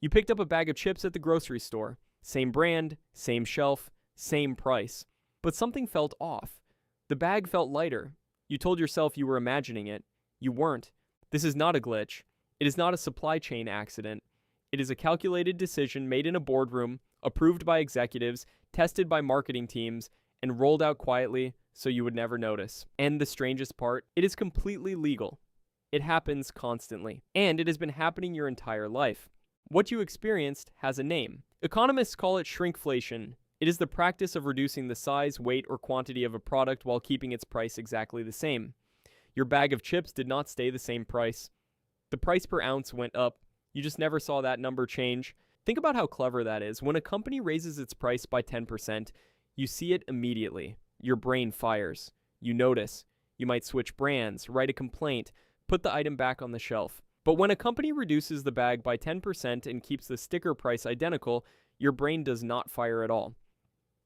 You picked up a bag of chips at the grocery store. Same brand, same shelf, same price. But something felt off. The bag felt lighter. You told yourself you were imagining it. You weren't. This is not a glitch. It is not a supply chain accident. It is a calculated decision made in a boardroom, approved by executives, tested by marketing teams, and rolled out quietly so you would never notice. And the strangest part, it is completely legal. It happens constantly. And it has been happening your entire life. What you experienced has a name. Economists call it shrinkflation. It is the practice of reducing the size, weight, or quantity of a product while keeping its price exactly the same. Your bag of chips did not stay the same price. The price per ounce went up. You just never saw that number change. Think about how clever that is. When a company raises its price by 10%, you see it immediately. Your brain fires. You notice. You might switch brands, write a complaint, put the item back on the shelf. But when a company reduces the bag by 10% and keeps the sticker price identical, your brain does not fire at all.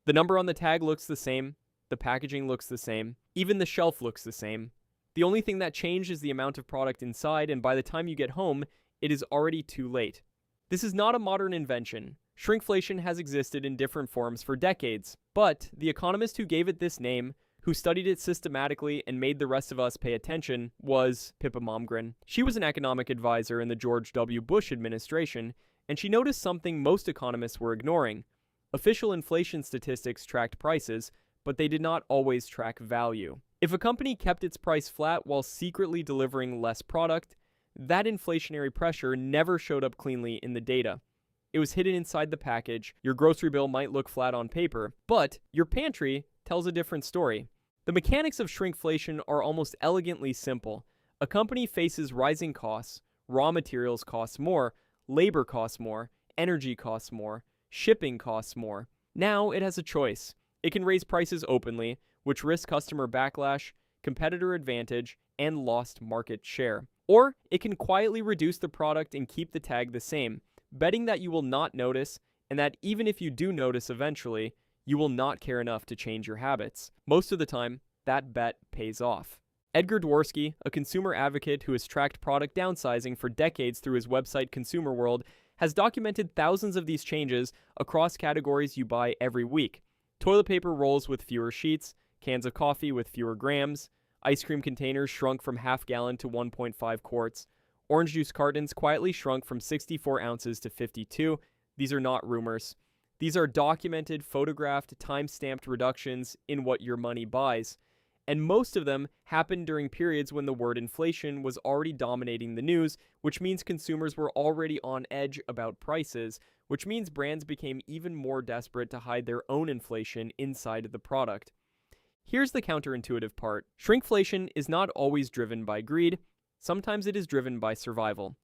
The number on the tag looks the same. The packaging looks the same. Even the shelf looks the same. The only thing that changed is the amount of product inside, and by the time you get home, it is already too late. This is not a modern invention. Shrinkflation has existed in different forms for decades, but the economist who gave it this name, who studied it systematically and made the rest of us pay attention, was Pippa Malmgren. She was an economic advisor in the George W. Bush administration, and she noticed something most economists were ignoring. Official inflation statistics tracked prices, but they did not always track value. If a company kept its price flat while secretly delivering less product, that inflationary pressure never showed up cleanly in the data. It was hidden inside the package. Your grocery bill might look flat on paper, but your pantry tells a different story. The mechanics of shrinkflation are almost elegantly simple. A company faces rising costs, raw materials cost more, labor costs more, energy costs more, shipping costs more. Now it has a choice. It can raise prices openly, which risks customer backlash, competitor advantage, and lost market share. Or it can quietly reduce the product and keep the tag the same, betting that you will not notice, and that even if you do notice eventually, you will not care enough to change your habits. Most of the time, that bet pays off. Edgar Dworsky, a consumer advocate who has tracked product downsizing for decades through his website Consumer World, has documented thousands of these changes across categories you buy every week. Toilet paper rolls with fewer sheets, cans of coffee with fewer grams, ice cream containers shrunk from half gallon to 1.5 quarts, orange juice cartons quietly shrunk from 64 ounces to 52. These are not rumors. These are documented, photographed, time-stamped reductions in what your money buys. And most of them happened during periods when the word inflation was already dominating the news, which means consumers were already on edge about prices, which means brands became even more desperate to hide their own inflation inside the product. Here's the counterintuitive part. Shrinkflation is not always driven by greed. Sometimes it is driven by survival.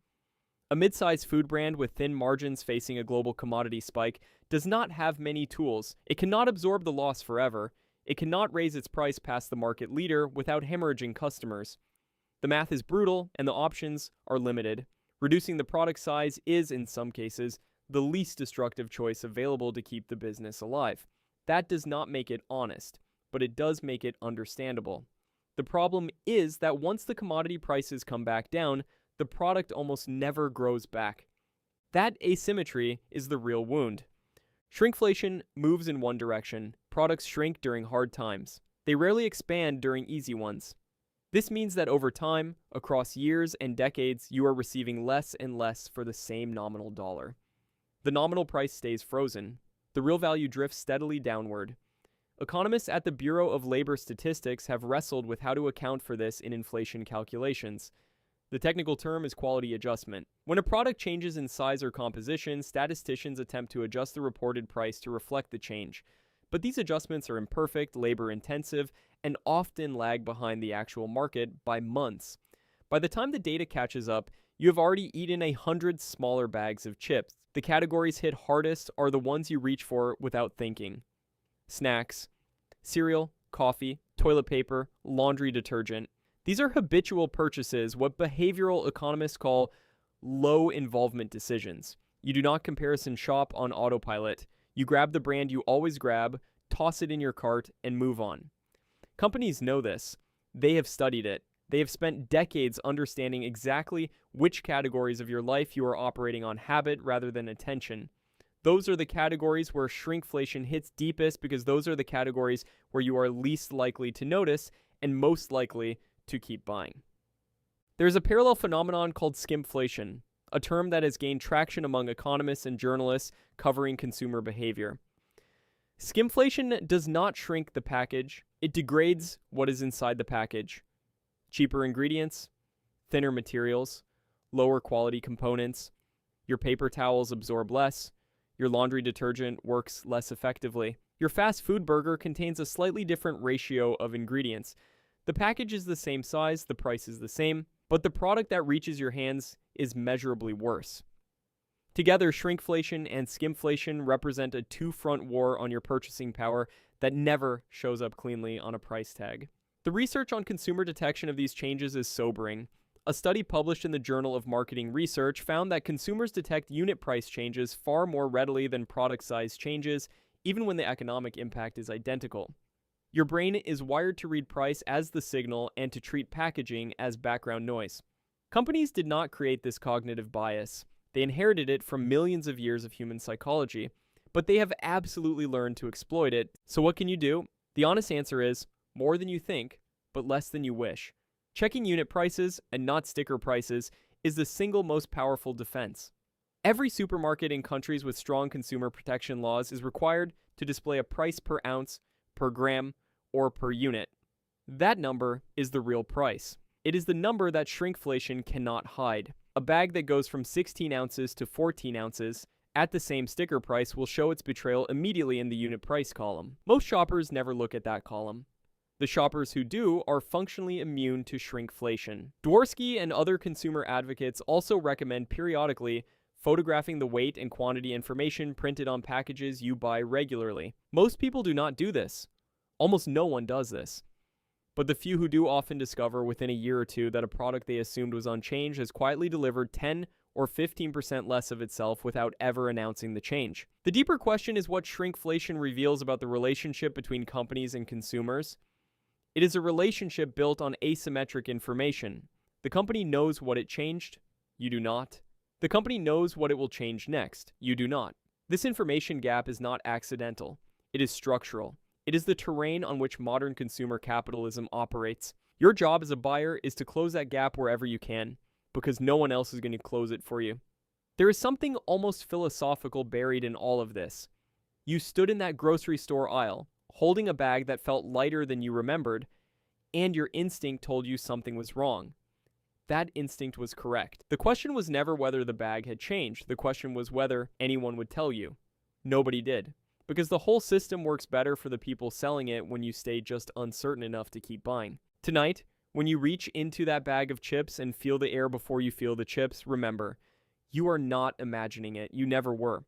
A mid-sized food brand with thin margins facing a global commodity spike does not have many tools. It cannot absorb the loss forever. It cannot raise its price past the market leader without hemorrhaging customers. The math is brutal and the options are limited. Reducing the product size is, in some cases, the least destructive choice available to keep the business alive. That does not make it honest, but it does make it understandable. The problem is that once the commodity prices come back down, the product almost never grows back. That asymmetry is the real wound. Shrinkflation moves in one direction. Products shrink during hard times. They rarely expand during easy ones. This means that over time, across years and decades, you are receiving less and less for the same nominal dollar. The nominal price stays frozen. The real value drifts steadily downward. Economists at the Bureau of Labor Statistics have wrestled with how to account for this in inflation calculations. The technical term is quality adjustment. When a product changes in size or composition, statisticians attempt to adjust the reported price to reflect the change. But these adjustments are imperfect, labor-intensive, and often lag behind the actual market by months. By the time the data catches up, you have already eaten 100 smaller bags of chips. The categories hit hardest are the ones you reach for without thinking. Snacks, cereal, coffee, toilet paper, laundry detergent. These are habitual purchases, what behavioral economists call low-involvement decisions. You do not comparison shop on autopilot. You grab the brand you always grab, toss it in your cart, and move on. Companies know this. They have studied it. They have spent decades understanding exactly which categories of your life you are operating on habit rather than attention. Those are the categories where shrinkflation hits deepest because those are the categories where you are least likely to notice and most likely to keep buying. There's a parallel phenomenon called skimflation, a term that has gained traction among economists and journalists covering consumer behavior. Skimflation does not shrink the package, it degrades what is inside the package. Cheaper ingredients, thinner materials, lower quality components, your paper towels absorb less, your laundry detergent works less effectively. Your fast food burger contains a slightly different ratio of ingredients. The package is the same size, the price is the same, but the product that reaches your hands is measurably worse. Together, shrinkflation and skimflation represent a two-front war on your purchasing power that never shows up cleanly on a price tag. The research on consumer detection of these changes is sobering. A study published in the Journal of Marketing Research found that consumers detect unit price changes far more readily than product size changes, even when the economic impact is identical. Your brain is wired to read price as the signal and to treat packaging as background noise. Companies did not create this cognitive bias. They inherited it from millions of years of human psychology, but they have absolutely learned to exploit it. So what can you do? The honest answer is more than you think, but less than you wish. Checking unit prices, and not sticker prices, is the single most powerful defense. Every supermarket in countries with strong consumer protection laws is required to display a price per ounce, per gram, or per unit. That number is the real price. It is the number that shrinkflation cannot hide. A bag that goes from 16 ounces to 14 ounces at the same sticker price will show its betrayal immediately in the unit price column. Most shoppers never look at that column. The shoppers who do are functionally immune to shrinkflation. Dworsky and other consumer advocates also recommend periodically photographing the weight and quantity information printed on packages you buy regularly. Most people do not do this. Almost no one does this. But the few who do often discover within a year or two that a product they assumed was unchanged has quietly delivered 10 or 15% less of itself without ever announcing the change. The deeper question is what shrinkflation reveals about the relationship between companies and consumers. It is a relationship built on asymmetric information. The company knows what it changed, you do not. The company knows what it will change next, you do not. This information gap is not accidental. It is structural. It is the terrain on which modern consumer capitalism operates. Your job as a buyer is to close that gap wherever you can, because no one else is going to close it for you. There is something almost philosophical buried in all of this. You stood in that grocery store aisle, holding a bag that felt lighter than you remembered, and your instinct told you something was wrong. That instinct was correct. The question was never whether the bag had changed. The question was whether anyone would tell you. Nobody did. Because the whole system works better for the people selling it when you stay just uncertain enough to keep buying. Tonight, when you reach into that bag of chips and feel the air before you feel the chips, remember, you are not imagining it. You never were.